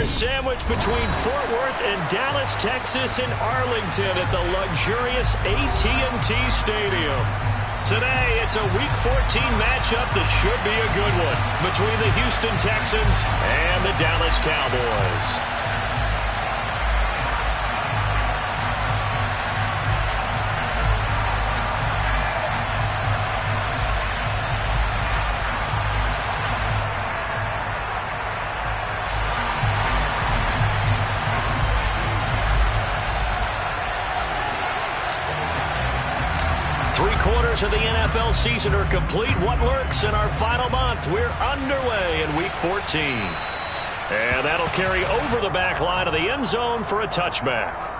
sandwiched between Fort Worth and Dallas, Texas, and Arlington at the luxurious AT&T Stadium. Today, it's a Week 14 matchup that should be a good one between the Houston Texans and the Dallas Cowboys. Three-quarters of the NFL season are complete. What lurks in our final month? We're underway in Week 14. And that'll carry over the back line of the end zone for a touchback.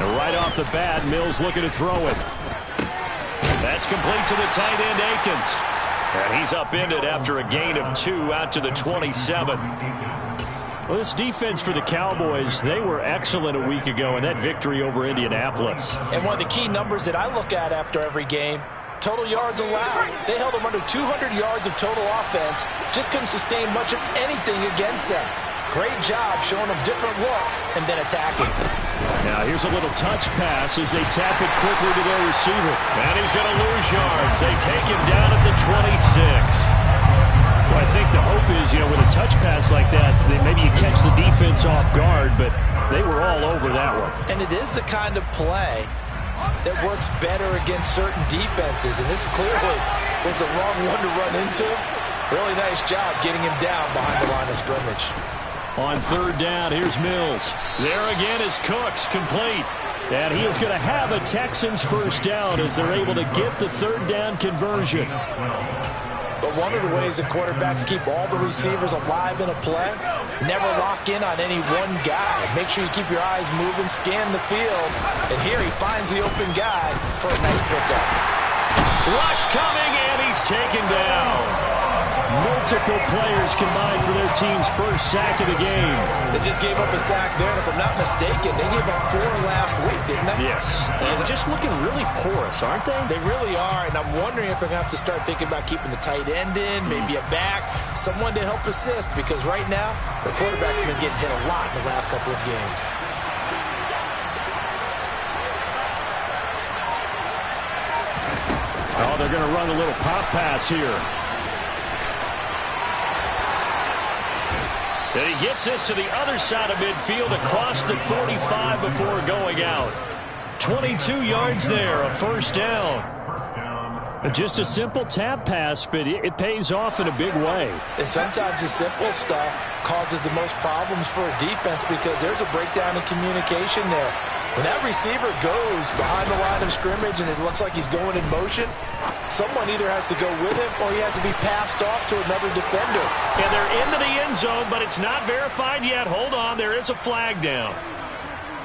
Right off the bat, Mills looking to throw it. That's complete to the tight end, Akins. And he's upended after a gain of 2 out to the 27. Well, this defense for the Cowboys, they were excellent a week ago in that victory over Indianapolis. And one of the key numbers that I look at after every game, total yards allowed. They held them under 200 yards of total offense. Just couldn't sustain much of anything against them. Great job showing them different looks and then attacking. Now here's a little touch pass as they tap it quickly to their receiver. And he's going to lose yards. They take him down at the 26. Well, I think the hope is, with a touch pass like that, maybe you catch the defense off guard, but they were all over that one. And it is the kind of play that works better against certain defenses, and this clearly was the wrong one to run into. Really nice job getting him down behind the line of scrimmage. On third down, here's Mills. There again is Cooks, complete. And he is going to have a Texans first down as they're able to get the third down conversion. But one of the ways that quarterbacks keep all the receivers alive in a play, never lock in on any one guy. Make sure you keep your eyes moving, scan the field. And here he finds the open guy for a nice pickup. Rush coming, and he's taken down. Multiple players combined for their team's first sack of the game. They just gave up a sack there, and if I'm not mistaken, they gave up 4 last week, didn't they? Yes. And just looking really porous, aren't they? They really are, and I'm wondering if they're going to have to start thinking about keeping the tight end in, maybe a back, someone to help assist, because right now, the quarterback's been getting hit a lot in the last couple of games. Oh, they're going to run a little pop pass here. And he gets this to the other side of midfield across the 45 before going out. 22 yards there, a first down. Just a simple tap pass, but it pays off in a big way. And sometimes the simple stuff causes the most problems for a defense because there's a breakdown in communication there. When that receiver goes behind the line of scrimmage and it looks like he's going in motion, someone either has to go with him or he has to be passed off to another defender. And they're into the end zone, but it's not verified yet. Hold on, there is a flag down.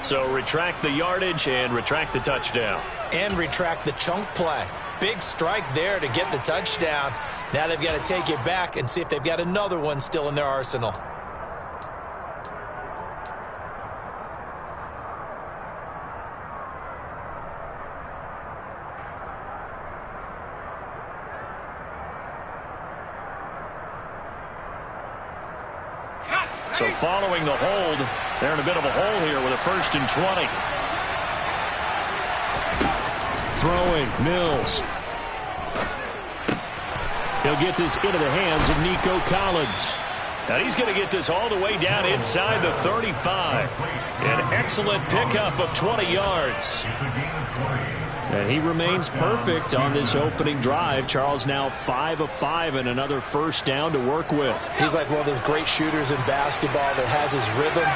So retract the yardage and retract the touchdown. And retract the chunk play. Big strike there to get the touchdown. Now they've got to take it back and see if they've got another one still in their arsenal. So following the hold, they're in a bit of a hole here with a 1st and 20. Throwing, Mills. He'll get this into the hands of Nico Collins. Now he's going to get this all the way down inside the 35. An excellent pickup of 20 yards. And he remains perfect on this opening drive. Charles now 5 of 5 and another first down to work with. He's like one of those great shooters in basketball that has his rhythm,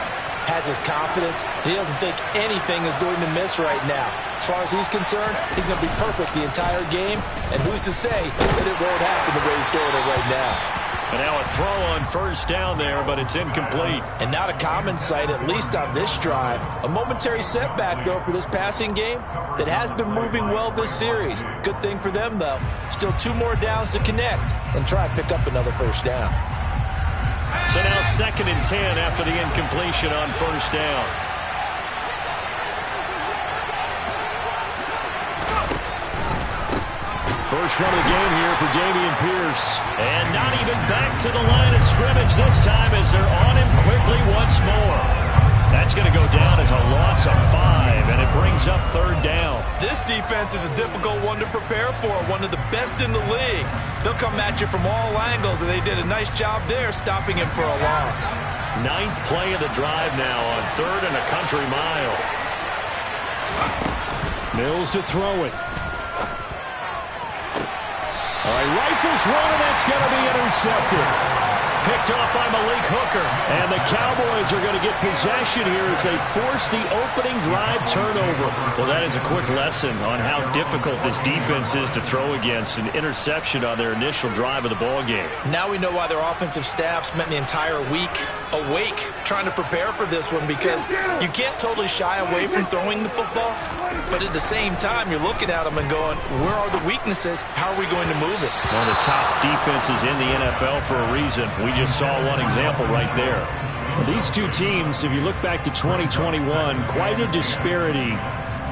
has his confidence. He doesn't think anything is going to miss right now. As far as he's concerned, he's going to be perfect the entire game. And who's to say that it won't happen the way he's doing it right now. And now a throw on first down there, but it's incomplete. And not a common sight, at least on this drive. A momentary setback, though, for this passing game that has been moving well this series. Good thing for them, though. Still 2 more downs to connect and try to pick up another first down. So now 2nd and 10 after the incompletion on first down. First run of the game here for Dameon Pierce. And not even back to the line of scrimmage this time as they're on him quickly once more. That's going to go down as a loss of 5, and it brings up 3rd down. This defense is a difficult one to prepare for, one of the best in the league. They'll come at you from all angles, and they did a nice job there stopping him for a loss. 9th play of the drive now on 3rd and a country mile. Mills to throw it. All right, rifles one, and that's going to be intercepted. Picked off by Malik Hooker. And the Cowboys are going to get possession here as they force the opening drive turnover. Well, that is a quick lesson on how difficult this defense is to throw against. An interception on their initial drive of the ballgame. Now we know why their offensive staff spent the entire week awake trying to prepare for this one, because you can't totally shy away from throwing the football, but at the same time you're looking at them and going, where are the weaknesses? How are we going to move it? One of the top defenses in the NFL for a reason. We just saw one example right there. Well, these two teams, if you look back to 2021, quite a disparity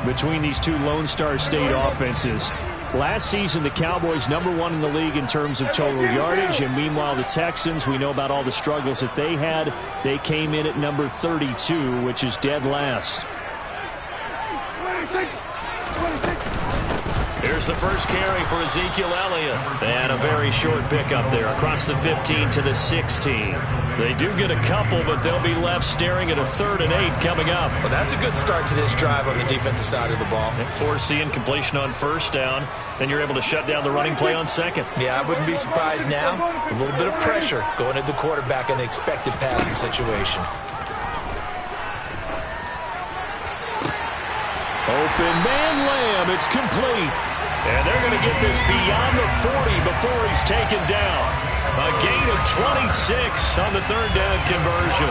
between these two Lone Star State offenses. Last season, the Cowboys #1 in the league in terms of total yardage, and meanwhile the Texans, we know about all the struggles that they had. They came in at number 32, which is dead last. Here's the first carry for Ezekiel Elliott. And a very short pickup there across the 15 to the 16. They do get a couple, but they'll be left staring at a 3rd and 8 coming up. Well, that's a good start to this drive on the defensive side of the ball. Force the incompletion on first down. Then you're able to shut down the running play on 2nd. Yeah, I wouldn't be surprised now. A little bit of pressure going at the quarterback in an expected passing situation. Open man Lamb. It's complete. And they're going to get this beyond the 40 before he's taken down. A gain of 26 on the 3rd down conversion.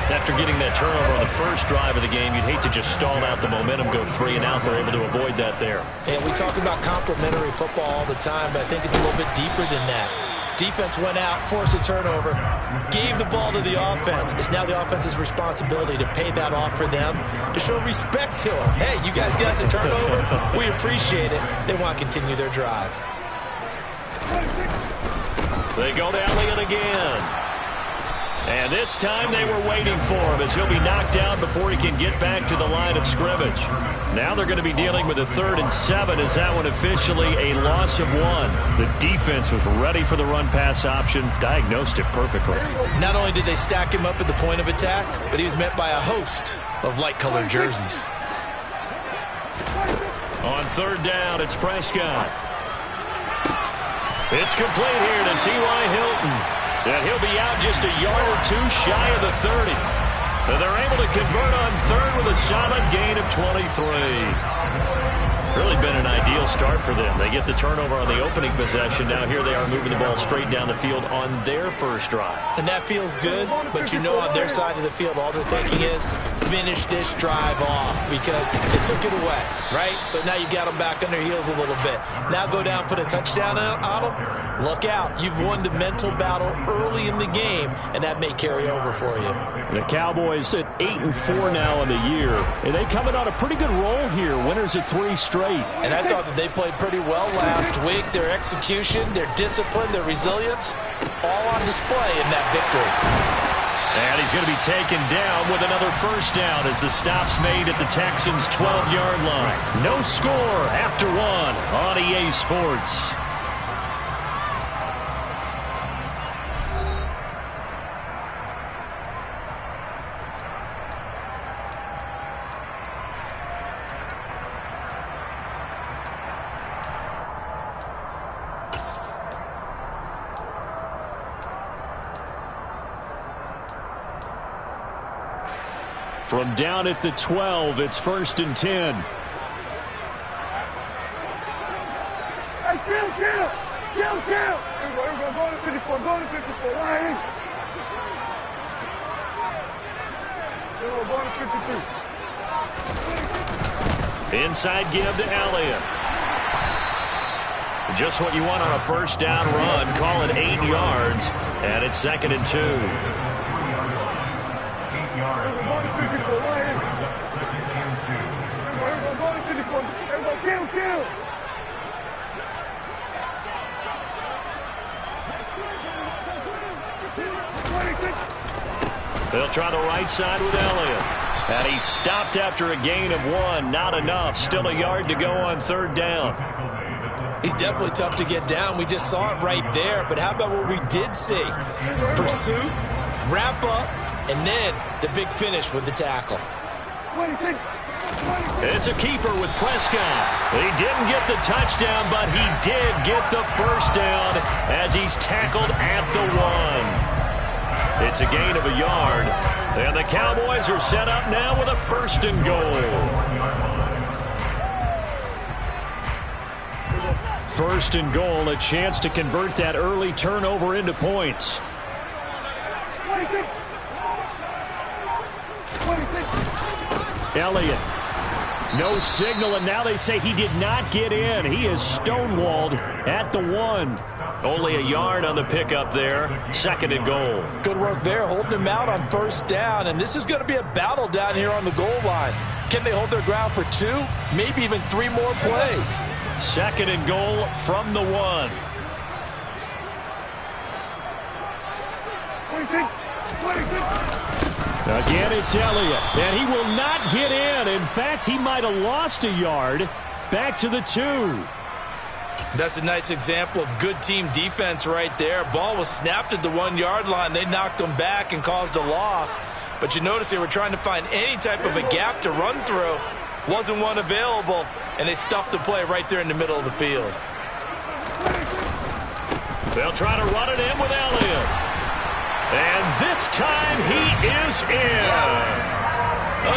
After getting that turnover on the first drive of the game, you'd hate to just stall out the momentum, go 3 and out. They're able to avoid that there. And we talk about complementary football all the time, but I think it's a little bit deeper than that. Defense went out, forced a turnover, gave the ball to the offense. It's now the offense's responsibility to pay that off for them, to show respect to them. Hey, you guys got a turnover? We appreciate it. They want to continue their drive. They go to Elliott again. And this time they were waiting for him as he'll be knocked down before he can get back to the line of scrimmage. Now they're going to be dealing with a 3rd and 7 as that one officially a loss of 1. The defense was ready for the run-pass option, diagnosed it perfectly. Not only did they stack him up at the point of attack, but he was met by a host of light-colored jerseys. On 3rd down, it's Prescott. It's complete here to T.Y. Hilton. And he'll be out just a yard or 2 shy of the 30. And they're able to convert on 3rd with a solid gain of 23. Really been an ideal start for them. They get the turnover on the opening possession. Now here they are moving the ball straight down the field on their first drive. And that feels good, but you know on their side of the field all they're thinking is finish this drive off because they took it away, right? So now you got them back on their heels a little bit. Now go down, put a touchdown on them. Look out. You've won the mental battle early in the game, and that may carry over for you. The Cowboys at 8-4 now in the year, and they coming on a pretty good roll here. Winners at 3 straight. And I thought that they played pretty well last week. Their execution, their discipline, their resilience, all on display in that victory. And he's going to be taken down with another first down as the stop's made at the Texans' 12-yard line. No score after 1 on EA Sports. From down at the 12, it's 1st and 10. Hey, chill. Inside give to Elliott. Just what you want on a first down run. Call it 8 yards, and it's 2nd and 2. 8 yards. They'll try the right side with Elliott. And he stopped after a gain of 1. Not enough. Still a yard to go on 3rd down. He's definitely tough to get down. We just saw it right there. But how about what we did see? Pursuit, wrap up, and then the big finish with the tackle. It's a keeper with Prescott. He didn't get the touchdown, but he did get the first down as he's tackled at the 1. It's a gain of a yard. And the Cowboys are set up now with a 1st and goal. 1st and goal, a chance to convert that early turnover into points. Elliott. No signal, and now they say he did not get in. He is stonewalled at the 1. Only a yard on the pickup there. 2nd and goal. Good work there, holding him out on 1st down. And this is going to be a battle down here on the goal line. Can they hold their ground for 2, maybe even 3 more plays? 2nd and goal from the 1. Again, it's Elliott, and he will not get in. In fact, he might have lost a yard. Back to the 2. That's a nice example of good team defense right there. Ball was snapped at the 1-yard line. They knocked him back and caused a loss. But you notice they were trying to find any type of a gap to run through. Wasn't one available, and they stuffed the play right there in the middle of the field. They'll try to run it in with Elliott. And this time he is in. Yes.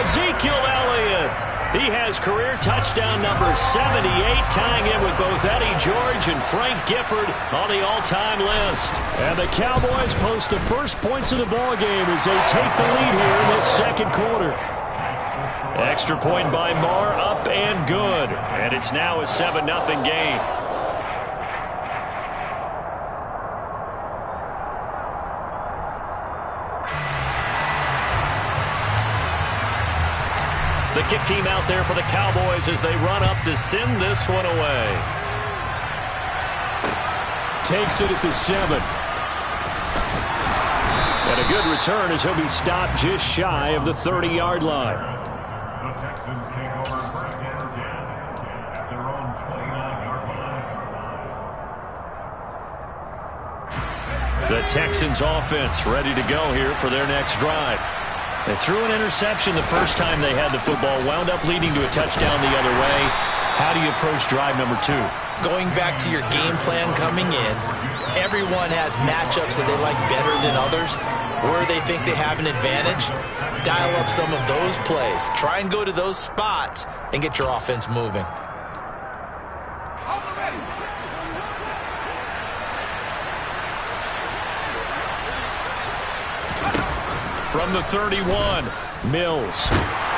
Ezekiel Elliott. He has career touchdown number 78, tying in with both Eddie George and Frank Gifford on the all-time list. And the Cowboys post the first points of the ballgame as they take the lead here in this 2nd quarter. Extra point by Marr, up and good. And it's now a 7-0 game. The kick team out there for the Cowboys as they run up to send this one away. Takes it at the 7. And a good return as he'll be stopped just shy of the 30-yard line. The Texans take over 1st and 10 at their own 29-yard line. The Texans offense ready to go here for their next drive. They threw an interception the first time they had the football, wound up leading to a touchdown the other way. How do you approach drive number 2? Going back to your game plan coming in, everyone has matchups that they like better than others, where they think they have an advantage. Dial up some of those plays. Try and go to those spots and get your offense moving. From the 31, Mills.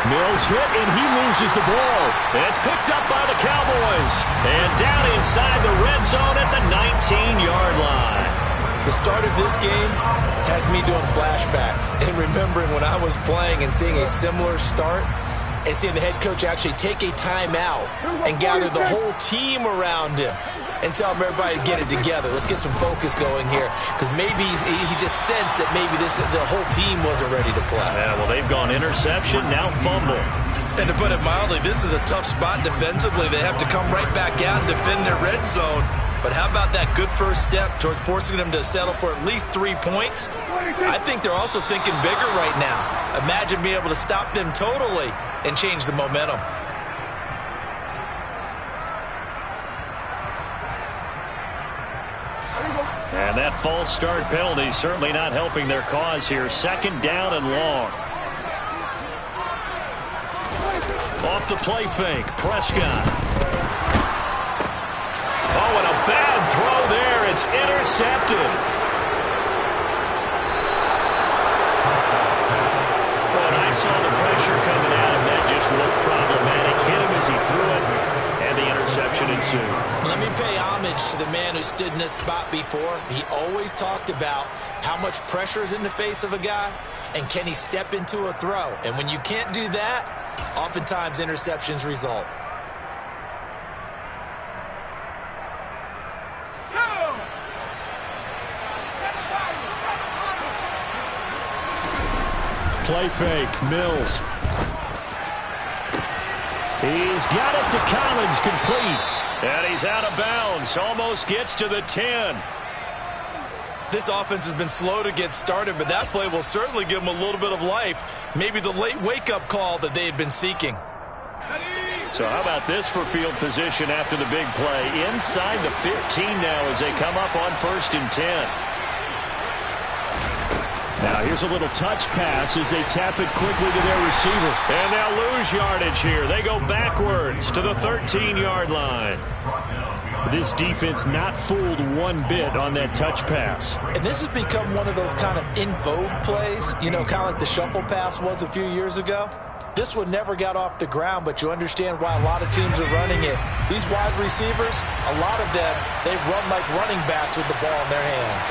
Mills hit, and he loses the ball. It's picked up by the Cowboys. And down inside the red zone at the 19-yard line. The start of this game has me doing flashbacks and remembering when I was playing and seeing a similar start and seeing the head coach actually take a timeout and gather the whole team around him and tell him everybody to get it together. Let's get some focus going here, because maybe he just sensed that maybe the whole team wasn't ready to play. Yeah, well, they've gone interception, now fumble. And to put it mildly, this is a tough spot defensively. They have to come right back out and defend their red zone. But how about that good first step towards forcing them to settle for at least 3 points? I think they're also thinking bigger right now. Imagine being able to stop them totally and change the momentum. And that false start penalty certainly not helping their cause here. 2nd down and long. Off the play fake, Prescott. Oh, and a bad throw there. It's intercepted. When I saw the pressure coming at him, that just looked problematic. Hit him as he threw it, and the interception ensued. Let me pay homage to the man who stood in this spot before. He always talked about how much pressure is in the face of a guy, and can he step into a throw. And when you can't do that, oftentimes interceptions result. Play fake, Mills. He's got it to Collins, complete. And he's out of bounds, almost gets to the 10. This offense has been slow to get started, but that play will certainly give them a little bit of life. Maybe the late wake-up call that they had been seeking. So how about this for field position after the big play? Inside the 15 now as they come up on 1st and 10. Now here's a little touch pass as they tap it quickly to their receiver. And they'll lose yardage here. They go backwards to the 13-yard line. This defense not fooled one bit on that touch pass. And this has become one of those kind of in vogue plays, you know, kind of like the shuffle pass was a few years ago. This one never got off the ground, but you understand why a lot of teams are running it. These wide receivers, a lot of them, they run like running backs with the ball in their hands.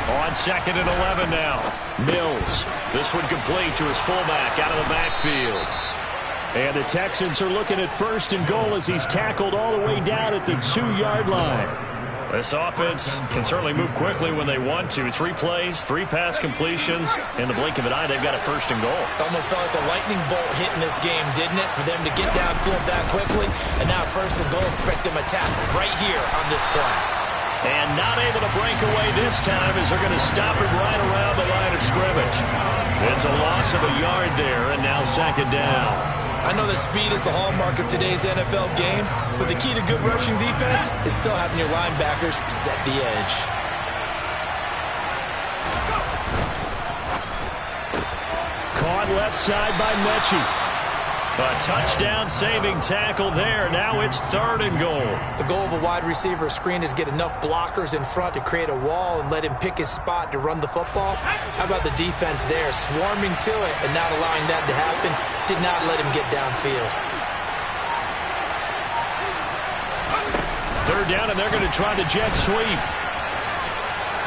On 2nd and 11 now. Mills. This one complete to his fullback out of the backfield. And the Texans are looking at 1st and goal as he's tackled all the way down at the 2-yard line. This offense can certainly move quickly when they want to. 3 plays, 3 pass completions. In the blink of an eye, they've got a 1st and goal. Almost felt like a lightning bolt hit in this game, didn't it? For them to get downfield that quickly. And now 1st and goal, expect them to tap right here on this play. And not able to break away this time as they're going to stop it right around the line of scrimmage. It's a loss of a yard there, and now 2nd down. I know that speed is the hallmark of today's NFL game, but the key to good rushing defense is still having your linebackers set the edge. Caught left side by Mechie. A touchdown-saving tackle there. Now it's 3rd and goal. The goal of a wide receiver screen is get enough blockers in front to create a wall and let him pick his spot to run the football. How about the defense there, swarming to it and not allowing that to happen? Did not let him get downfield. 3rd down, and they're going to try the jet sweep.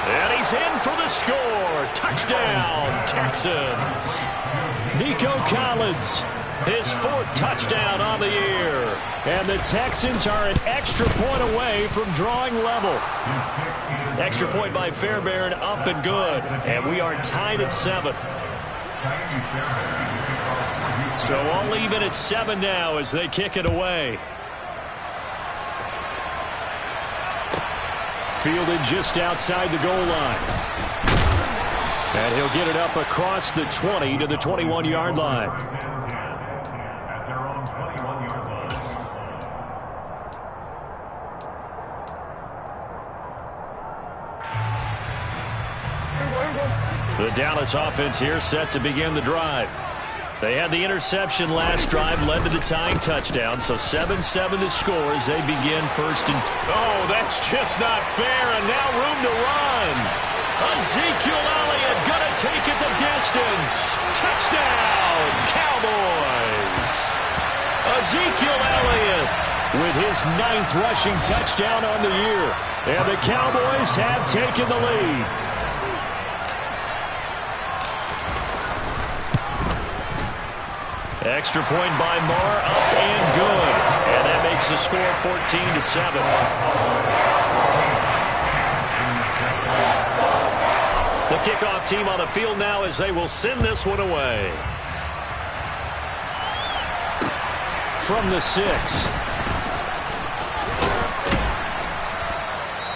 And he's in for the score. Touchdown, Texans. Nico Collins. His 4th touchdown on the year. And the Texans are an extra point away from drawing level. Extra point by Fairbairn, up and good. And we are tied at 7. So all even at 7 now as they kick it away. Fielded just outside the goal line. And he'll get it up across the 20 to the 21-yard line. The Dallas offense here set to begin the drive. They had the interception last drive, led to the tying touchdown, so 7-7 to score as they begin 1st and... Oh, that's just not fair, and now room to run. Ezekiel Elliott gonna take it the distance. Touchdown, Cowboys. Ezekiel Elliott with his 9th rushing touchdown on the year. And the Cowboys have taken the lead. Extra point by Marr, up and good. And that makes the score 14-7. The kickoff team on the field now as they will send this one away. From the 6.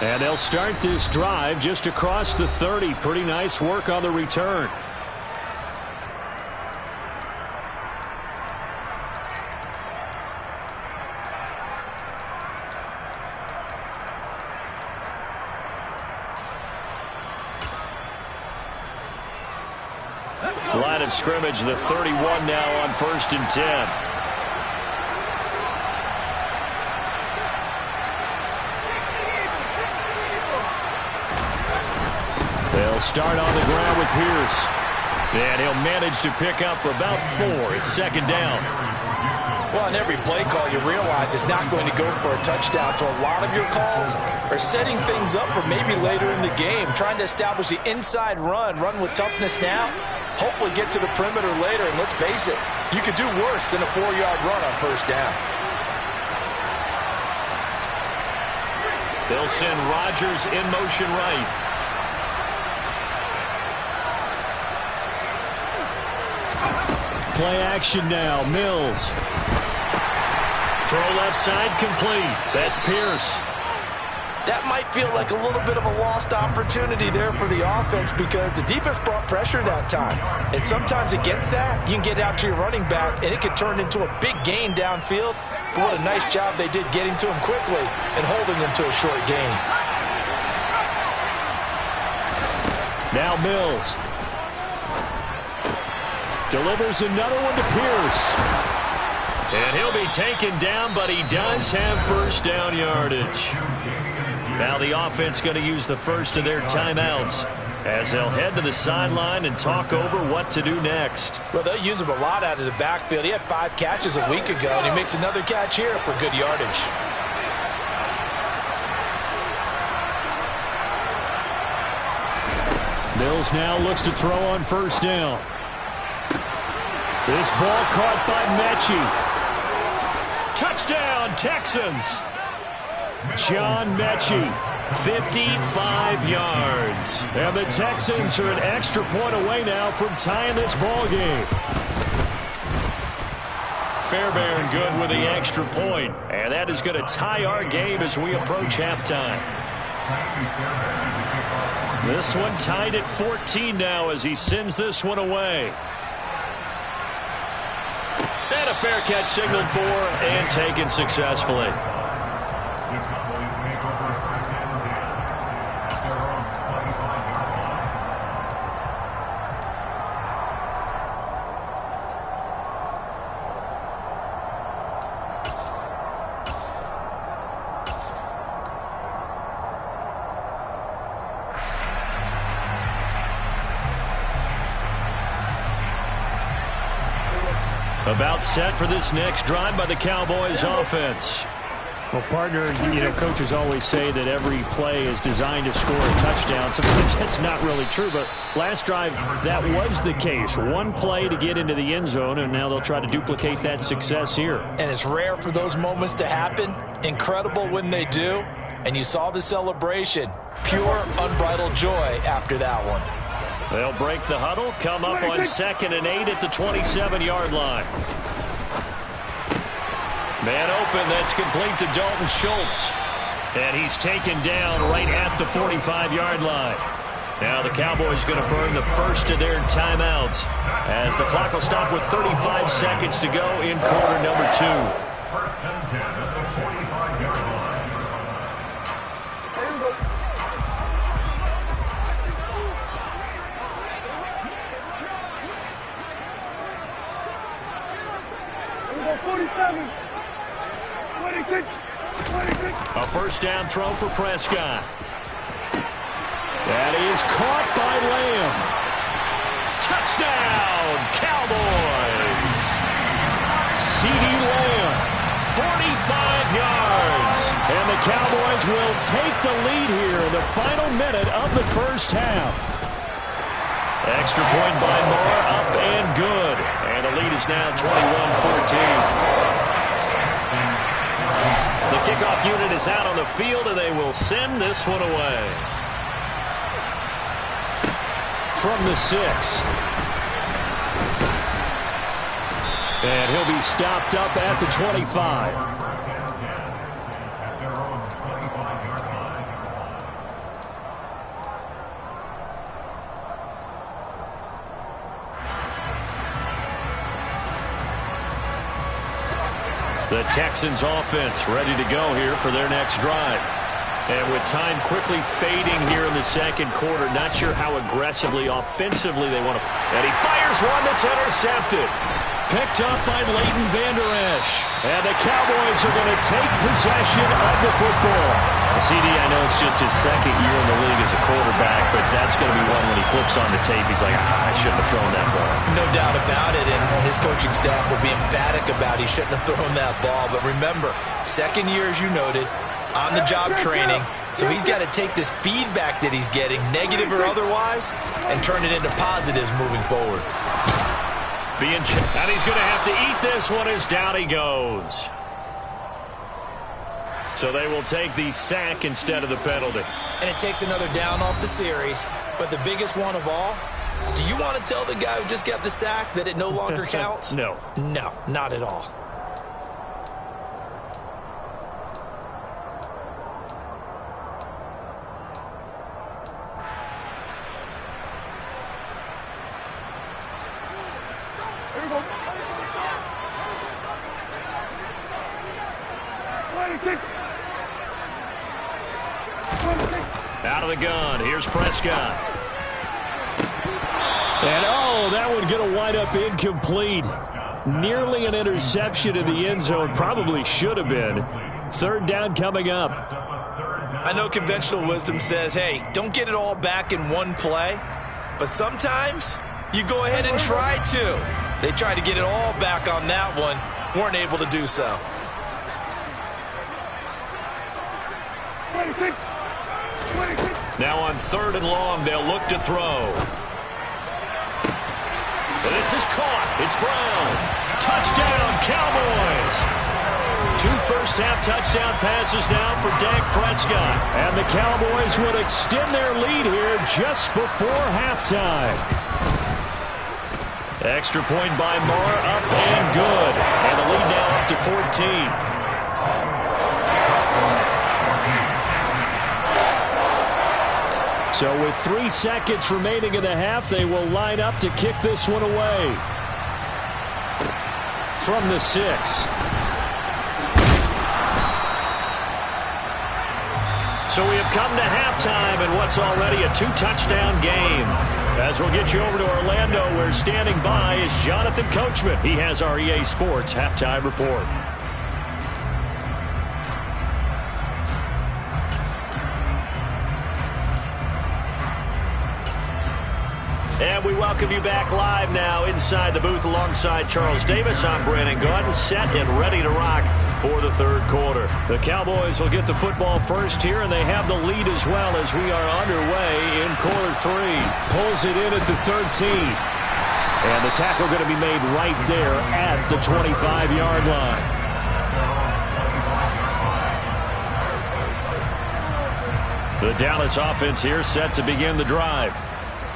And they'll start this drive just across the 30. Pretty nice work on the return. Line of scrimmage, the 31 now on 1st and 10. They'll start on the ground with Pierce. And he'll manage to pick up about 4. It's second down. Well, on every play call, you realize it's not going to go for a touchdown. So a lot of your calls are setting things up for maybe later in the game, trying to establish the inside run with toughness now, hopefully get to the perimeter later. And let's face it, you could do worse than a 4-yard run on first down. They'll send Rodgers in motion right. Play action now. Mills. Throw left side complete. That's Pierce. That might feel like a little bit of a lost opportunity there for the offense because the defense brought pressure that time. And sometimes against that, you can get out to your running back, and it could turn into a big gain downfield. But what a nice job they did getting to him quickly and holding him to a short gain. Now Mills. Delivers another one to Pierce. And he'll be taken down, but he does have first down yardage. Now the offense going to use the first of their timeouts as they'll head to the sideline and talk over what to do next. Well, they'll use him a lot out of the backfield. He had 5 catches a week ago, and he makes another catch here for good yardage. Mills now looks to throw on first down. This ball caught by Mechie. Touchdown, Texans. John Mechie, 55 yards. And the Texans are an extra point away now from tying this ball game. Fairbairn good with the extra point. And that is going to tie our game as we approach halftime. This one tied at 14 now as he sends this one away. And a fair catch signaled for and taken successfully. About set for this next drive by the Cowboys offense. Well, partner, coaches always say that every play is designed to score a touchdown. Sometimes that's not really true, but last drive, that was the case. One play to get into the end zone, and now they'll try to duplicate that success here. And it's rare for those moments to happen. Incredible when they do. And you saw the celebration. Pure, unbridled joy after that one. They'll break the huddle, come up on 2nd and 8 at the 27-yard line. Man open, that's complete to Dalton Schultz. And he's taken down right at the 45-yard line. Now the Cowboys going to burn the first of their timeouts as the clock will stop with 35 seconds to go in quarter number 2. First and 10 at the 45-yard line. A first down throw for Prescott. That is caught by Lamb. Touchdown, Cowboys. CeeDee Lamb, 45 yards. And the Cowboys will take the lead here in the final minute of the first half. Extra point by Moore, up and good. And the lead is now 21-14. The kickoff unit is out on the field, and they will send this one away. From the 6. And he'll be stopped up at the 25. The Texans offense ready to go here for their next drive. And with time quickly fading here in the second quarter, not sure how aggressively, offensively they want to. And he fires one that's intercepted. picked up by Leighton Vander Esch. And the Cowboys are going to take possession of the football. CD, I know it's just his second year in the league as a quarterback, but that's going to be one when he flips on the tape. He's like, I shouldn't have thrown that ball. No doubt about it, and his coaching staff will be emphatic about he shouldn't have thrown that ball. But remember, second year, as you noted, on-the-job training. So he's got to take this feedback that he's getting, negative or otherwise, and turn it into positives moving forward. And he's going to have to eat this one as down he goes. So they will take the sack instead of the penalty. And it takes another down off the series. But the biggest one of all, do you want to tell the guy who just got the sack that it no longer counts? No. No, not at all. Out of the gun, here's Prescott. And that would get a wind up incomplete. Nearly an interception in the end zone. Probably should have been. Third down coming up. I know conventional wisdom says, hey, don't get it all back in one play. But sometimes you go ahead and try to. They tried to get it all back on that one. Weren't able to do so. Now on 3rd and long, they'll look to throw. This is caught. It's Brown. Touchdown, Cowboys. 2 first-half touchdown passes now for Dak Prescott. And the Cowboys would extend their lead here just before halftime. Extra point by Moore, up and good. And the lead now up to 14. So with 3 seconds remaining in the half, they will line up to kick this one away. From the 6. So we have come to halftime in what's already a 2-touchdown game. As we'll get you over to Orlando, where standing by is Jonathan Coachman. He has our EA Sports halftime report. And we welcome you back live now inside the booth alongside Charles Davis. I'm Brandon Gaudin, set and ready to rock for the 3rd quarter. The Cowboys will get the football first here, and they have the lead as well as we are underway in quarter 3. Pulls it in at the 13. And the tackle going to be made right there at the 25-yard line. The Dallas offense here set to begin the drive.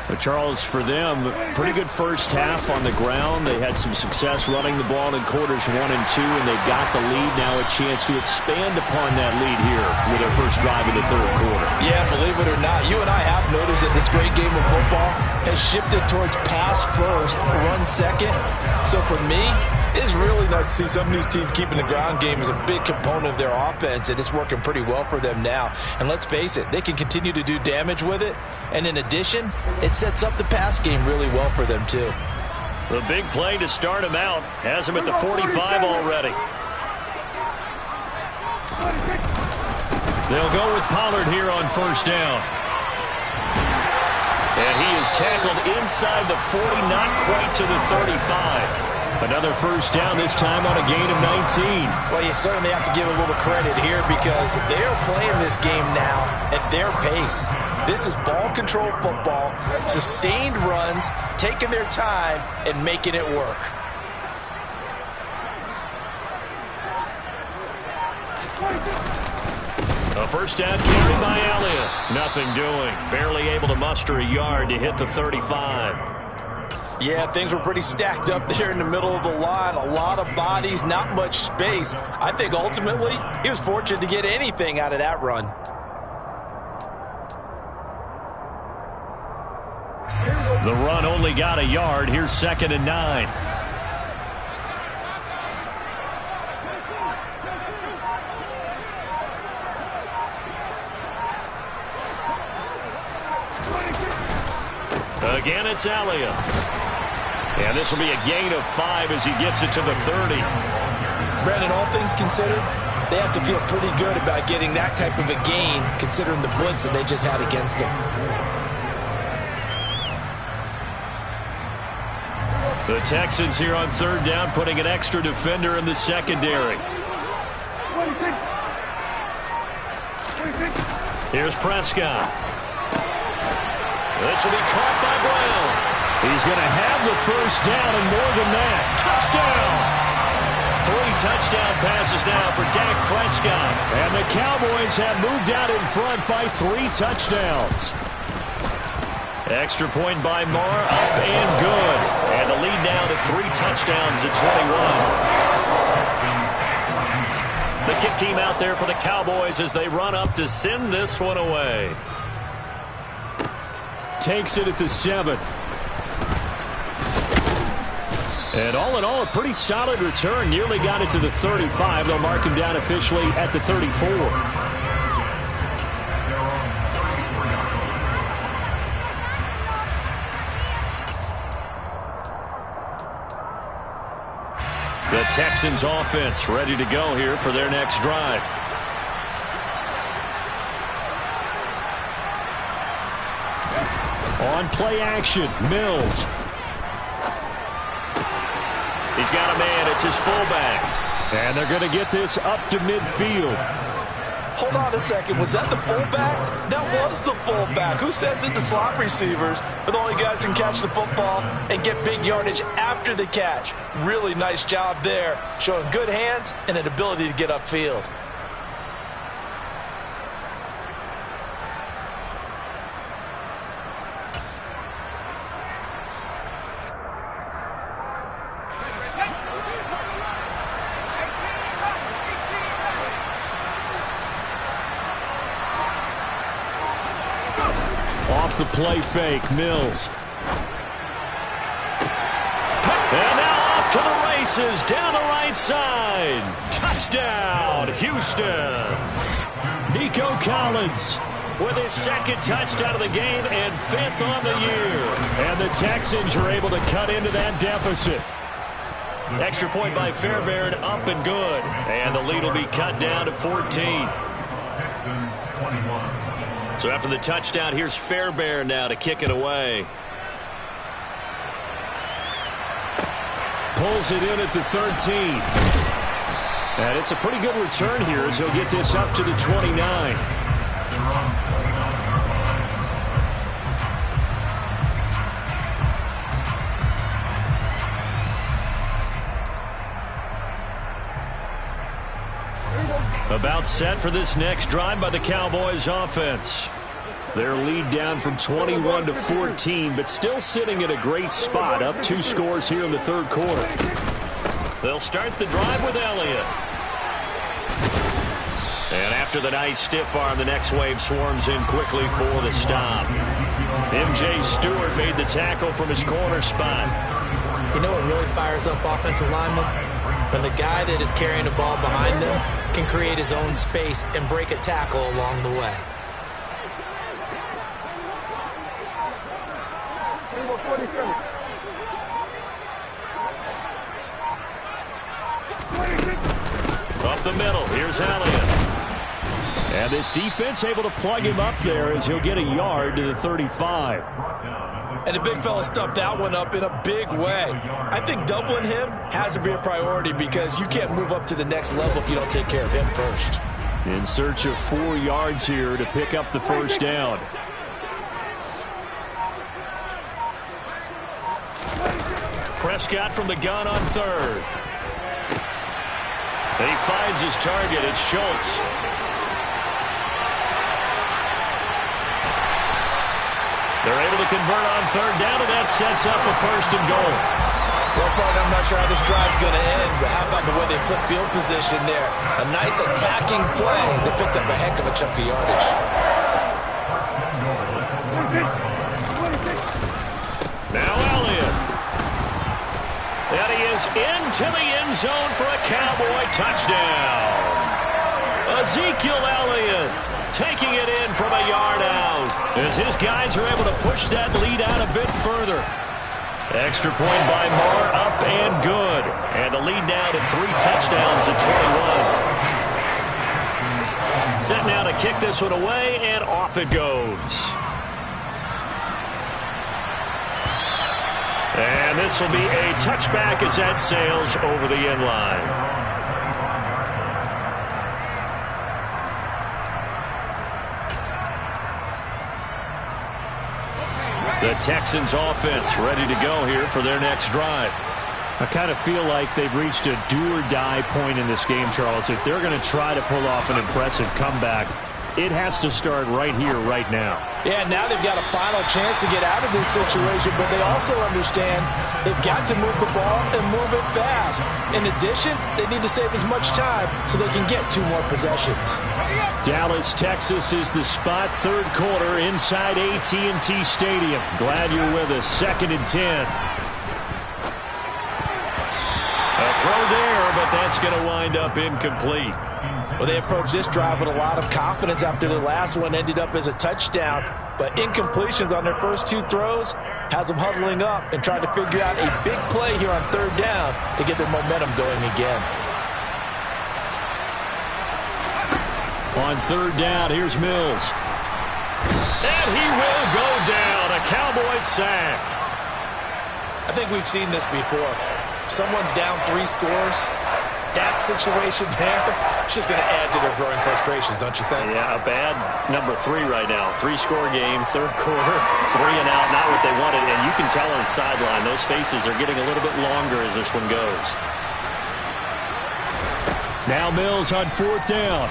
But Charles, for them, pretty good first half on the ground. They had some success running the ball in quarters 1 and 2, and they got the lead. Now a chance to expand upon that lead here with their first drive in the 3rd quarter. Yeah, believe it or not, you and I have noticed that this great game of football has shifted towards pass first, run second. So for me, it's really nice to see some of these teams keeping the ground game as a big component of their offense, and it's working pretty well for them now. And let's face it, they can continue to do damage with it. And in addition, it sets up the pass game really well for them too. The big play to start him out has him at the 45 already. They'll go with Pollard here on first down. And he is tackled inside the 40, not quite to the 35. Another first down, this time on a gain of 19. Well, you certainly have to give a little credit here because they are playing this game now at their pace. This is ball control football, sustained runs, taking their time and making it work. A first down carry by Elliott. Nothing doing. Barely able to muster a yard to hit the 35. Yeah, things were pretty stacked up there in the middle of the line. A lot of bodies, not much space. I think ultimately he was fortunate to get anything out of that run. The run only got a yard. Here's 2nd and 9. Again, it's Elliott. And this will be a gain of 5 as he gets it to the 30. Brandon, all things considered, they have to feel pretty good about getting that type of a gain, considering the blitz that they just had against them. The Texans here on third down, putting an extra defender in the secondary. Here's Prescott. This will be caught by Brown. He's going to have the first down and more than that. Touchdown! 3 touchdown passes now for Dak Prescott. And the Cowboys have moved out in front by 3 touchdowns. Extra point by Marr, up and good. And the lead now to 3 touchdowns at 21. The kick team out there for the Cowboys as they run up to send this one away. Takes it at the 7. And all in all, a pretty solid return. Nearly got it to the 35. They'll mark him down officially at the 34. The Texans offense ready to go here for their next drive. On play action, Mills. He's got a man. It's his fullback. And they're going to get this up to midfield. Hold on a second. Was that the fullback? That was the fullback. Who says it? The slot receivers are the only guys who can catch the football and get big yardage after the catch. Really nice job there, showing good hands and an ability to get upfield. Off the play fake, Mills. And now off to the races, down the right side. Touchdown, Houston. Nico Collins with his 2nd touchdown of the game and 5th on the year. And the Texans are able to cut into that deficit. Extra point by Fairbairn, up and good. And the lead will be cut down to 14. Texans 21. So after the touchdown, here's Fairbairn now to kick it away. Pulls it in at the 13. And it's a pretty good return here as he'll get this up to the 29. About set for this next drive by the Cowboys offense. Their lead down from 21 to 14, but still sitting at a great spot, up 2 scores here in the 3rd quarter. They'll start the drive with Elliott. And after the nice stiff arm, the next wave swarms in quickly for the stop. M.J. Stewart made the tackle from his corner spot. You know what really fires up offensive linemen? When the guy that is carrying the ball behind them can create his own space and break a tackle along the way. Up the middle, here's Elliott. And this defense able to plug him up there as he'll get a yard to the 35. And the big fella stuffed that one up in a big way. I think doubling him has to be a priority because you can't move up to the next level if you don't take care of him first. In search of 4 yards here to pick up the first down. Prescott from the gun on 3rd. And he finds his target. It's Schultz. They're able to convert on 3rd down, and that sets up a 1st and goal. Well, partner, I'm not sure how this drive's going to end, but how about the way they flip field position there? A nice attacking play. They picked up a heck of a chunk of yardage. Now Elliott. And he is into the end zone for a Cowboy touchdown. Ezekiel Elliott taking it in from a yard out as his guys are able to push that lead out a bit further. Extra point by Moore, up and good. And the lead now to 3 touchdowns at 21. Set now to kick this one away, and off it goes. And this will be a touchback as that sails over the end line. The Texans offense ready to go here for their next drive. I kind of feel like they've reached a do-or-die point in this game, Charles. If they're going to try to pull off an impressive comeback, it has to start right here, right now. Yeah, now they've got a final chance to get out of this situation, but they also understand they've got to move the ball and move it fast. In addition, they need to save as much time so they can get 2 more possessions. Dallas, Texas is the spot. Third quarter inside AT&T Stadium. Glad you're with us. 2nd and 10. A throw there, but that's going to wind up incomplete. Well, they approached this drive with a lot of confidence after the last one ended up as a touchdown. But incompletions on their first 2 throws has them huddling up and trying to figure out a big play here on 3rd down to get their momentum going again. On 3rd down, here's Mills. And he will go down. A Cowboys sack. I think we've seen this before. Someone's down 3 scores. That situation there, it's just going to add to their growing frustrations, don't you think? Yeah, a bad number 3 right now. 3-score game, 3rd quarter, 3 and out, not what they wanted. And you can tell on the sideline, those faces are getting a little bit longer as this one goes. Now Mills on 4th down.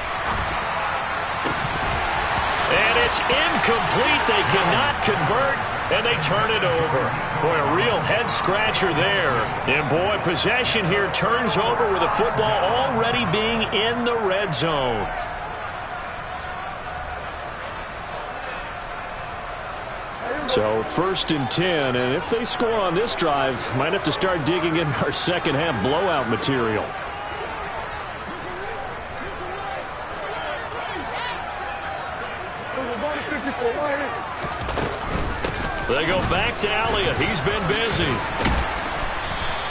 And it's incomplete. They cannot convert, and they turn it over. Boy, a real head-scratcher there. And, boy, possession here turns over with the football already being in the red zone. So 1st and 10, and if they score on this drive, might have to start digging in our second-half blowout material. They go back to Elliott. He's been busy.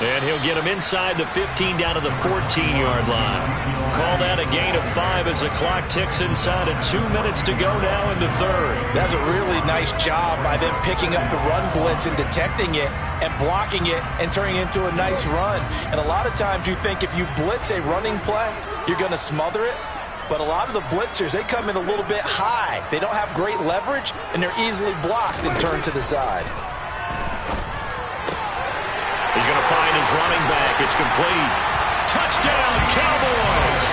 And he'll get him inside the 15 down to the 14-yard line. Call that a gain of 5 as the clock ticks inside of 2 minutes to go now in the 3rd. That's a really nice job by them picking up the run blitz and detecting it and blocking it and turning it into a nice run. And a lot of times you think if you blitz a running play, you're going to smother it. But a lot of the blitzers, they come in a little bit high. They don't have great leverage, and they're easily blocked and turned to the side. He's going to find his running back. It's complete. Touchdown, Cowboys!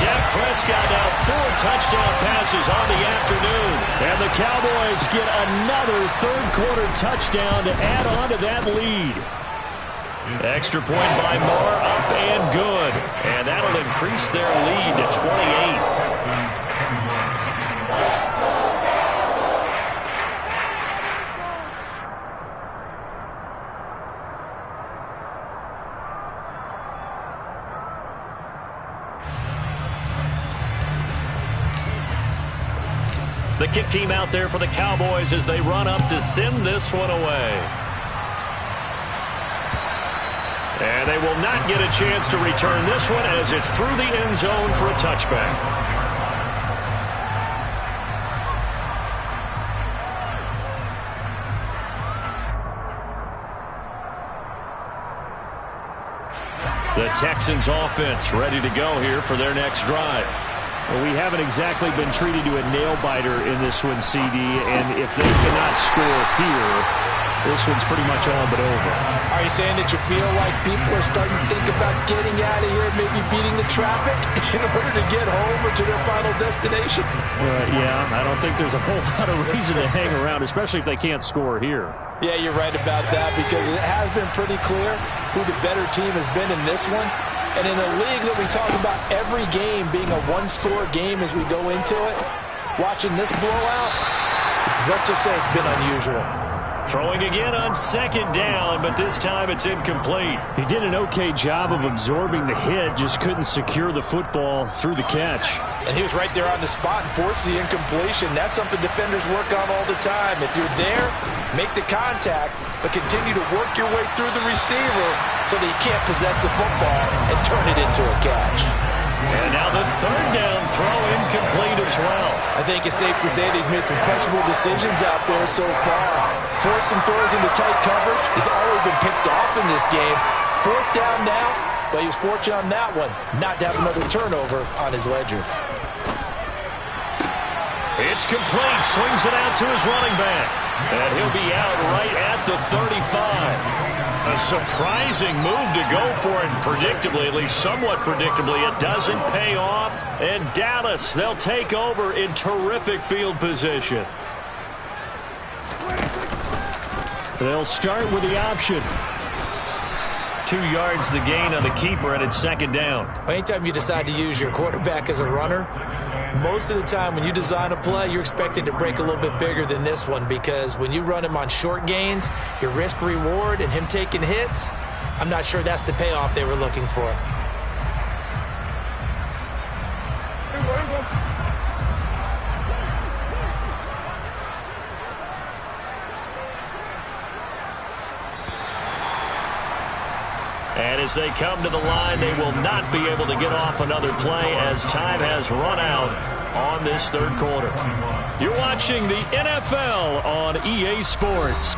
Dak Prescott now 4 touchdown passes on the afternoon. And the Cowboys get another third-quarter touchdown to add on to that lead. Extra point by Moore, up and good. And that'll increase their lead to 28. The kick team out there for the Cowboys as they run up to send this one away. And they will not get a chance to return this one as it's through the end zone for a touchback. The Texans offense ready to go here for their next drive. Well, we haven't exactly been treated to a nail-biter in this one, CD, and if they cannot score here, this one's pretty much all but over. Are you saying that you feel like people are starting to think about getting out of here, maybe beating the traffic in order to get home or to their final destination? Yeah, I don't think there's a whole lot of reason to hang around, especially if they can't score here. Yeah, you're right about that because it has been pretty clear who the better team has been in this one. And in a league that we talk about every game being a one-score game as we go into it, watching this blowout, let's just say it's been unusual. Throwing again on second down, but this time it's incomplete. He did an okay job of absorbing the hit, just couldn't secure the football through the catch. And he was right there on the spot and forced the incompletion. That's something defenders work on all the time. If you're there, make the contact, but continue to work your way through the receiver so that you can't possess the football and turn it into a catch. And now the third down throw incomplete as well. I think it's safe to say that he's made some questionable decisions out there so far. Forced some throws into tight coverage. He's already been picked off in this game. Fourth down now, but he was fortunate on that one not to have another turnover on his ledger. It's complete. Swings it out to his running back. And he'll be out right at the 35. A surprising move to go for it. Predictably, at least somewhat predictably, it doesn't pay off. And Dallas, they'll take over in terrific field position. They'll start with the option. 2 yards the gain on the keeper, and it's second down. Anytime you decide to use your quarterback as a runner, most of the time when you design a play, you're expected to break a little bit bigger than this one, because when you run him on short gains, your risk-reward and him taking hits, I'm not sure that's the payoff they were looking for. And as they come to the line, they will not be able to get off another play as time has run out on this third quarter. You're watching the NFL on EA Sports.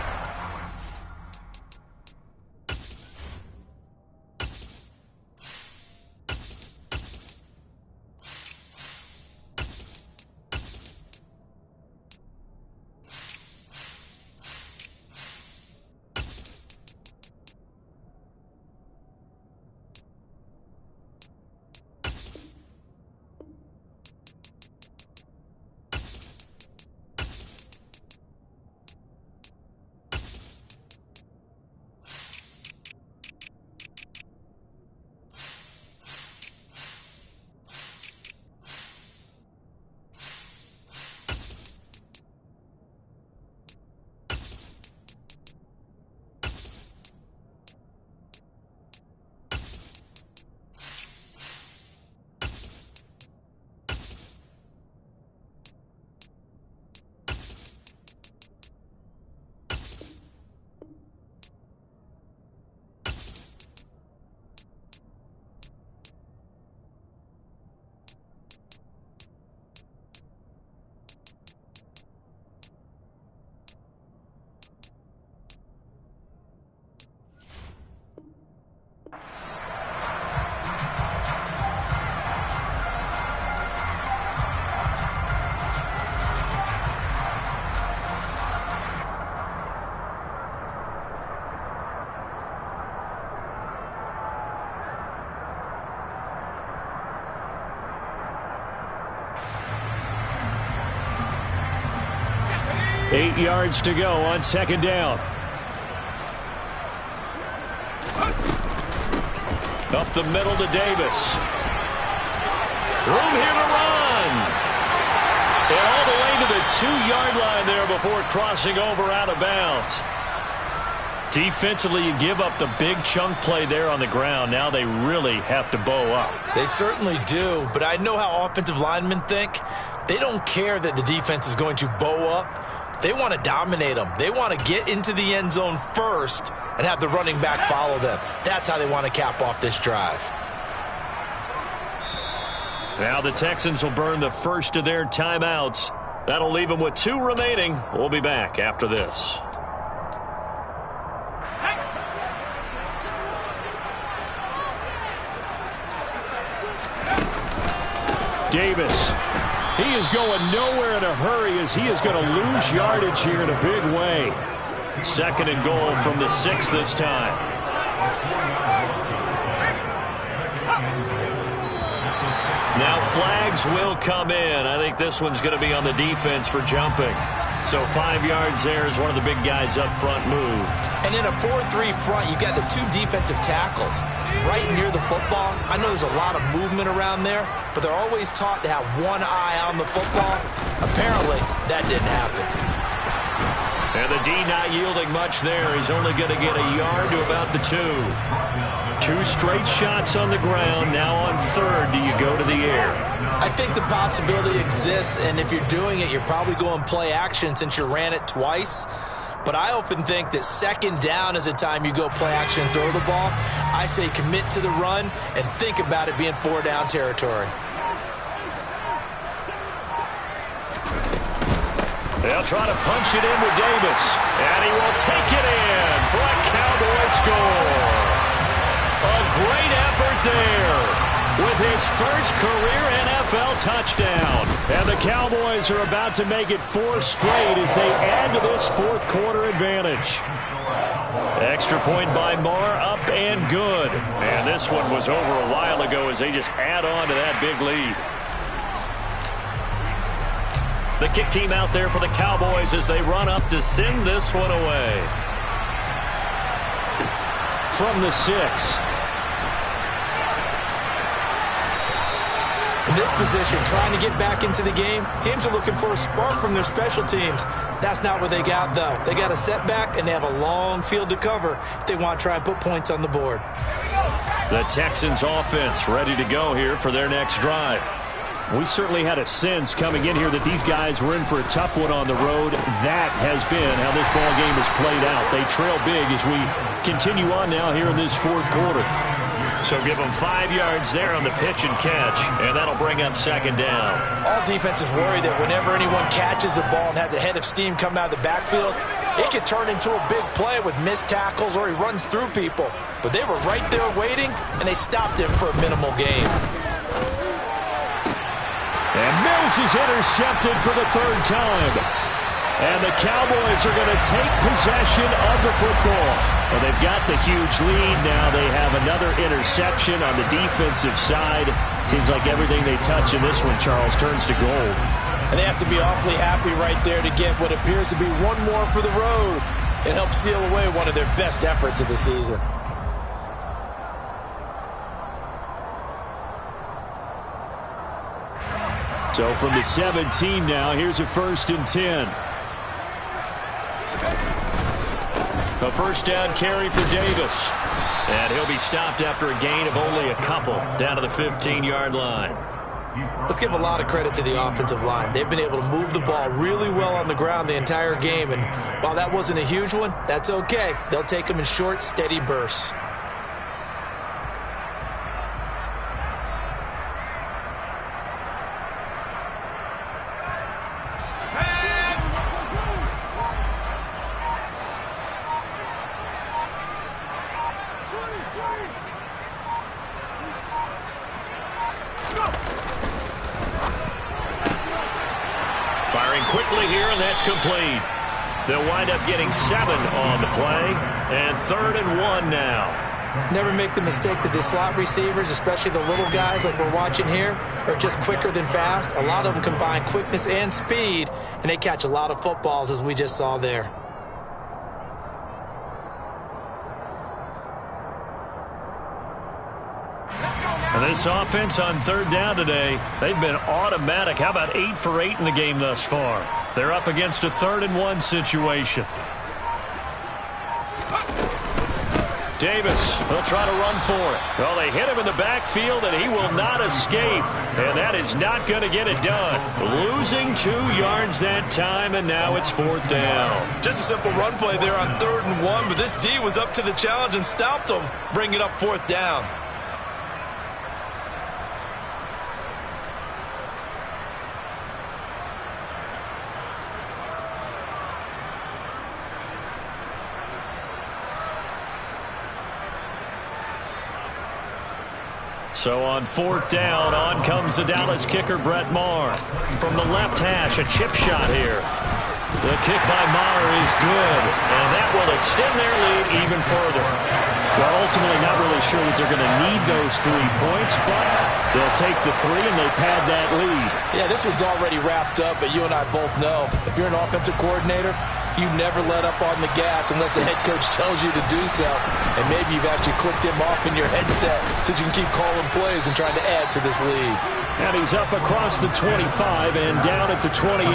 Eight yards to go on second down. Up the middle to Davis. Room here to run. And all the way to the 2-yard line there before crossing over out of bounds. Defensively, you give up the big chunk play there on the ground. Now they really have to bow up. They certainly do, but I know how offensive linemen think. They don't care that the defense is going to bow up. They want to dominate them. They want to get into the end zone first and have the running back follow them. That's how they want to cap off this drive. Now the Texans will burn the first of their timeouts. That'll leave them with 2 remaining. We'll be back after this. Davis. He is going nowhere in a hurry as he is going to lose yardage here in a big way. Second and goal from the 6 this time. Now flags will come in. I think this one's going to be on the defense for jumping. So 5 yards there as one of the big guys up front moved. And in a 4-3 front, you got the 2 defensive tackles right near the football. I know there's a lot of movement around there, but they're always taught to have one eye on the football. Apparently, that didn't happen. And the D not yielding much there. He's only going to get a yard to about the 2. 2 straight shots on the ground. Now on third, do you go to the air? I think the possibility exists, and if you're doing it, you're probably going play action since you ran it twice. But I often think that second down is a time you go play action and throw the ball. I say commit to the run and think about it being 4-down territory. They'll try to punch it in with Davis. And he will take it in for a Cowboy score. A great effort there with his first career NFL touchdown. And the Cowboys are about to make it 4 straight as they add to this fourth quarter advantage. Extra point by Marr, up and good. And this one was over a while ago as they just add on to that big lead. The kick team out there for the Cowboys as they run up to send this one away. From the 6. In this position, trying to get back into the game, teams are looking for a spark from their special teams. That's not what they got, though. They got a setback, and they have a long field to cover if they want to try and put points on the board. The Texans offense ready to go here for their next drive. We certainly had a sense coming in here that these guys were in for a tough one on the road. That has been how this ball game has played out. They trail big as we continue on now here in this fourth quarter. So give them 5 yards there on the pitch and catch, and that'll bring up second down. All defenses worry that whenever anyone catches the ball and has a head of steam come out of the backfield, it could turn into a big play with missed tackles or he runs through people. But they were right there waiting, and they stopped him for a minimal gain. And Mills is intercepted for the 3rd time. And the Cowboys are going to take possession of the football. Well, they've got the huge lead now. They have another interception on the defensive side. Seems like everything they touch in this one, Charles, turns to gold. And they have to be awfully happy right there to get what appears to be one more for the road and help seal away one of their best efforts of the season. So from the 17 now, here's a 1st and 10. A first down carry for Davis. And he'll be stopped after a gain of only a couple down to the 15-yard line. Let's give a lot of credit to the offensive line. They've been able to move the ball really well on the ground the entire game. And while that wasn't a huge one, that's okay. They'll take them in short, steady bursts. Firing quickly here, and that's complete. They'll wind up getting 7 on the play, and 3rd and 1 now. Never make the mistake that the slot receivers, especially the little guys like we're watching here, are just quicker than fast. A lot of them combine quickness and speed, and they catch a lot of footballs, as we just saw there. And this offense on 3rd down today, they've been automatic. How about 8 for 8 in the game thus far? They're up against a 3rd and 1 situation. Davis, they'll try to run for it. Well, they hit him in the backfield, and he will not escape. And that is not going to get it done. Losing 2 yards that time, and now it's 4th down. Just a simple run play there on 3rd and 1, but this D was up to the challenge and stopped them, bringing it up 4th down. So on 4th down, on comes the Dallas kicker, Brett Maher. From the left hash, a chip shot here. The kick by Maher is good, and that will extend their lead even further. Well, ultimately not really sure that they're going to need those 3 points, but they'll take the 3 and they pad that lead. Yeah, this one's already wrapped up, but you and I both know if you're an offensive coordinator, you never let up on the gas unless the head coach tells you to do so. And maybe you've actually clicked him off in your headset so you can keep calling plays and trying to add to this lead. And he's up across the 25 and down at the 28.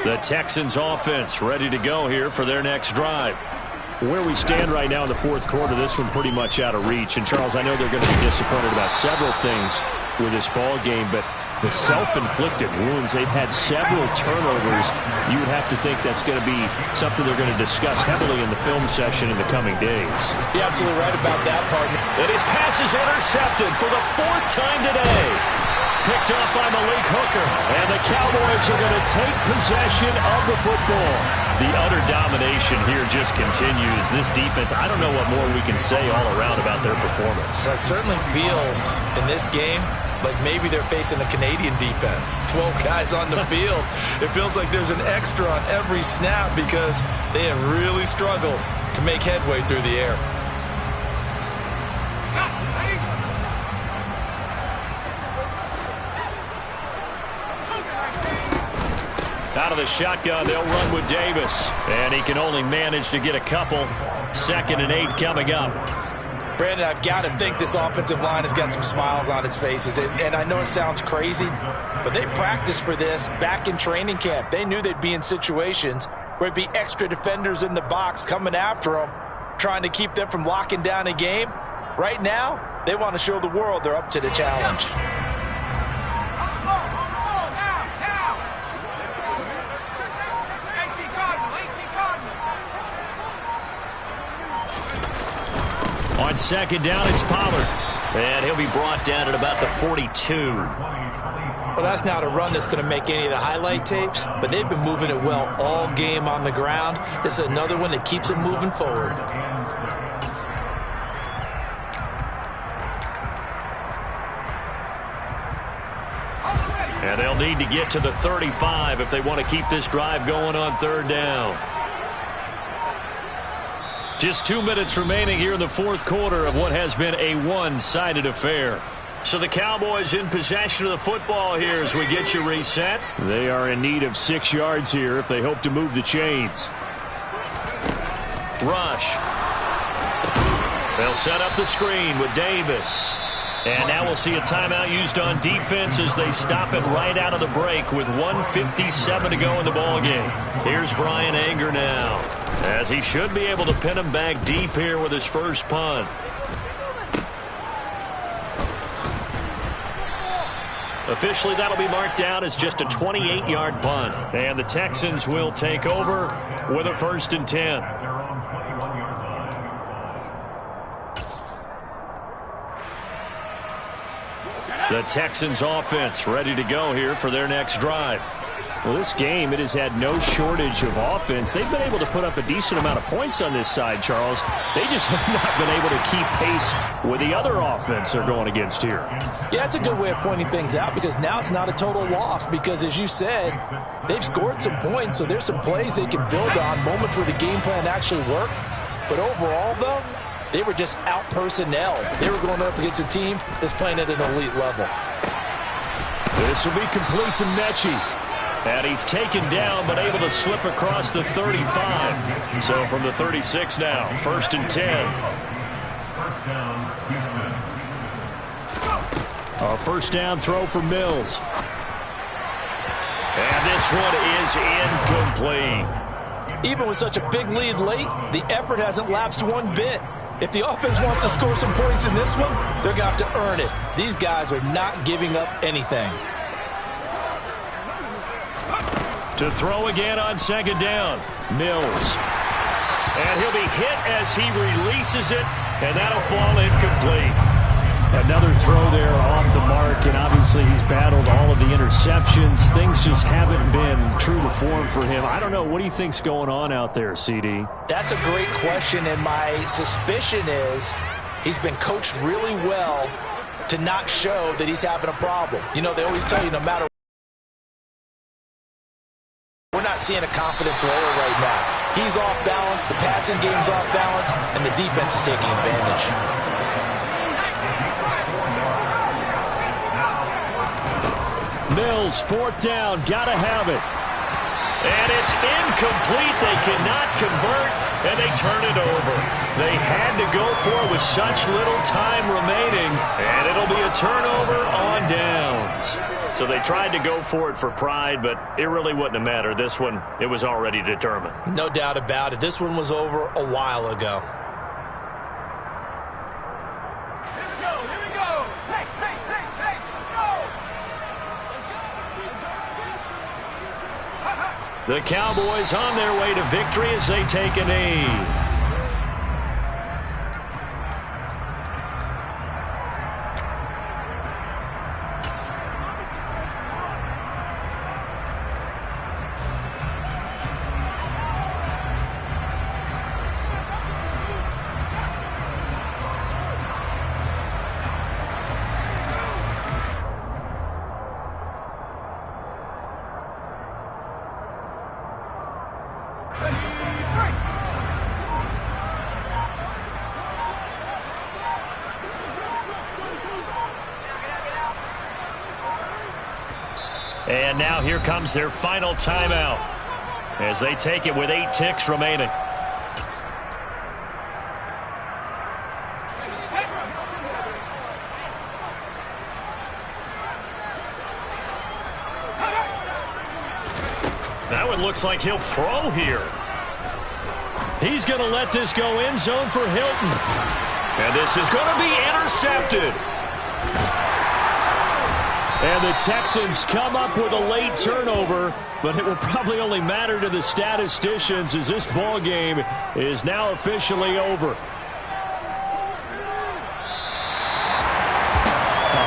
The Texans offense ready to go here for their next drive. Where we stand right now in the fourth quarter, this one pretty much out of reach. And, Charles, I know they're going to be disappointed about several things with this ball game, but the self-inflicted wounds, they've had several turnovers. You would have to think that's going to be something they're going to discuss heavily in the film session in the coming days. You're absolutely right about that, partner. And his pass is intercepted for the fourth time today. Picked up by Malik Hooker. And the Cowboys are going to take possession of the football. The utter domination here just continues. This defense, I don't know what more we can say all around about their performance. It certainly feels in this game like maybe they're facing a Canadian defense. 12 guys on the field. It feels like there's an extra on every snap because they have really struggled to make headway through the air. Out of the shotgun, they'll run with Davis. And he can only manage to get a couple. 2nd and 8 coming up. Brandon, I've got to think this offensive line has got some smiles on its faces. And I know it sounds crazy, but they practiced for this back in training camp. They knew they'd be in situations where it'd be extra defenders in the box coming after them, trying to keep them from locking down a game. Right now, they want to show the world they're up to the challenge. On 2nd down, it's Pollard. And he'll be brought down at about the 42. Well, that's not a run that's going to make any of the highlight tapes, but they've been moving it well all game on the ground. This is another one that keeps them moving forward. And they'll need to get to the 35 if they want to keep this drive going on 3rd down. Just 2 minutes remaining here in the fourth quarter of what has been a one-sided affair. So the Cowboys in possession of the football here as we get you reset. They are in need of 6 yards here if they hope to move the chains. Rush. They'll set up the screen with Davis. And now we'll see a timeout used on defense as they stop it right out of the break with 1:57 to go in the ballgame. Here's Brian Anger now, as he should be able to pin him back deep here with his first punt. Officially, that'll be marked down as just a 28-yard punt. And the Texans will take over with a 1st and 10. The Texans offense ready to go here for their next drive. Well, this game, it has had no shortage of offense. They've been able to put up a decent amount of points on this side, Charles. They just have not been able to keep pace with the other offense they're going against here. Yeah, that's a good way of pointing things out because now it's not a total loss because, as you said, they've scored some points, so there's some plays they can build on, moments where the game plan actually worked. But overall, though, they were just out-personnel. They were going up against a team that's playing at an elite level. This will be complete to Mechie. And he's taken down but able to slip across the 35. So from the 36 now, 1st and 10. A 1st down throw for Mills. And this one is incomplete. Even with such a big lead late, the effort hasn't lapsed one bit. If the offense wants to score some points in this one, they're going to have to earn it. These guys are not giving up anything. To throw again on 2nd down, Mills. And he'll be hit as he releases it, and that'll fall incomplete. Another throw there off the mark, and obviously he's battled all of the interceptions. Things just haven't been true to form for him. I don't know. What do you think's going on out there, CD? That's a great question, and my suspicion is he's been coached really well to not show that he's having a problem. You know, they always tell you no matter. We're not seeing a confident thrower right now. He's off balance, the passing game's off balance, and the defense is taking advantage. Mills, 4th down, gotta have it. And it's incomplete. They cannot convert. and they turn it over. They had to go for it with such little time remaining, and it'll be a turnover on downs. So they tried to go for it for pride, but it really wouldn't have mattered. This one, it was already determined. No doubt about it. This one was over a while ago. Here we go. Pace, let's go. The Cowboys on their way to victory as they take a knee. And now here comes their final timeout as they take it with 8 ticks remaining. That one looks like he'll throw here. He's going to let this go end zone for Hilton. And this is going to be intercepted. And the Texans come up with a late turnover, but it will probably only matter to the statisticians as this ball game is now officially over. A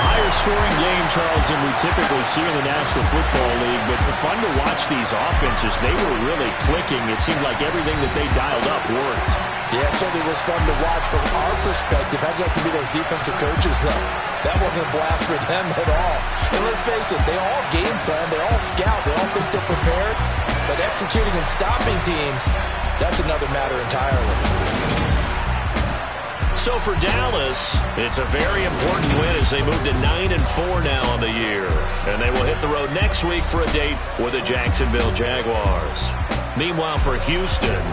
higher scoring game, Charles, than we typically see in the National Football League, but fun to watch these offenses. They were really clicking. It seemed like everything that they dialed up worked. Yeah, it certainly was fun to watch from our perspective. I'd like to be those defensive coaches, though. That wasn't a blast for them at all. And let's face it, they all game plan, they all scout, they all think they're prepared. But executing and stopping teams, that's another matter entirely. So for Dallas, it's a very important win as they move to 9-4 now on the year. And they will hit the road next week for a date with the Jacksonville Jaguars. Meanwhile, for Houston,